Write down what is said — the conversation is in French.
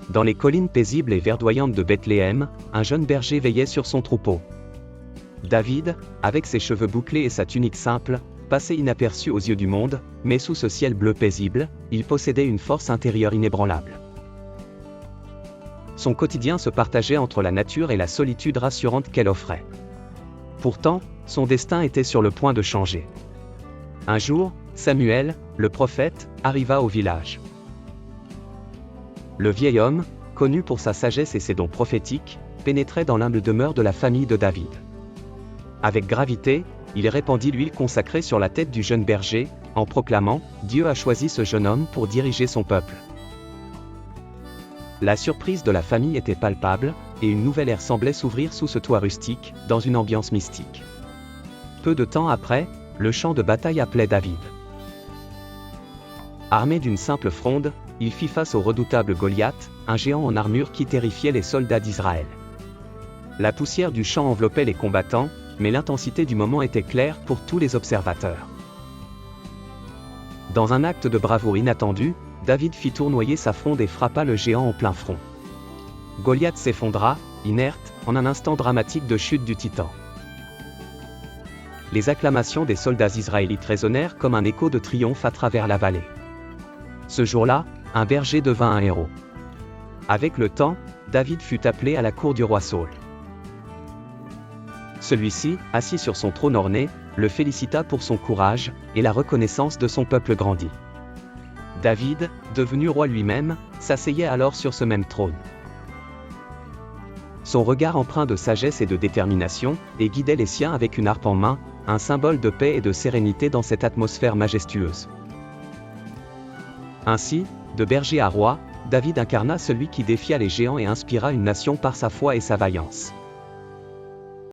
Dans les collines paisibles et verdoyantes de Bethléem, un jeune berger veillait sur son troupeau. David, avec ses cheveux bouclés et sa tunique simple, passait inaperçu aux yeux du monde, mais sous ce ciel bleu paisible, il possédait une force intérieure inébranlable. Son quotidien se partageait entre la nature et la solitude rassurante qu'elle offrait. Pourtant, son destin était sur le point de changer. Un jour, Samuel, le prophète, arriva au village. Le vieil homme, connu pour sa sagesse et ses dons prophétiques, pénétrait dans l'humble demeure de la famille de David. Avec gravité, il répandit l'huile consacrée sur la tête du jeune berger, en proclamant « Dieu a choisi ce jeune homme pour diriger son peuple ». La surprise de la famille était palpable, et une nouvelle ère semblait s'ouvrir sous ce toit rustique, dans une ambiance mystique. Peu de temps après, le champ de bataille appelait David. Armé d'une simple fronde, il fit face au redoutable Goliath, un géant en armure qui terrifiait les soldats d'Israël. La poussière du champ enveloppait les combattants, mais l'intensité du moment était claire pour tous les observateurs. Dans un acte de bravoure inattendu, David fit tournoyer sa fronde et frappa le géant en plein front. Goliath s'effondra, inerte, en un instant dramatique de chute du titan. Les acclamations des soldats israélites résonnèrent comme un écho de triomphe à travers la vallée. Ce jour-là, un berger devint un héros. Avec le temps, David fut appelé à la cour du roi Saül. Celui-ci, assis sur son trône orné, le félicita pour son courage, et la reconnaissance de son peuple grandit. David, devenu roi lui-même, s'asseyait alors sur ce même trône. Son regard empreint de sagesse et de détermination, et guidait les siens avec une harpe en main, un symbole de paix et de sérénité dans cette atmosphère majestueuse. Ainsi, de berger à roi, David incarna celui qui défia les géants et inspira une nation par sa foi et sa vaillance.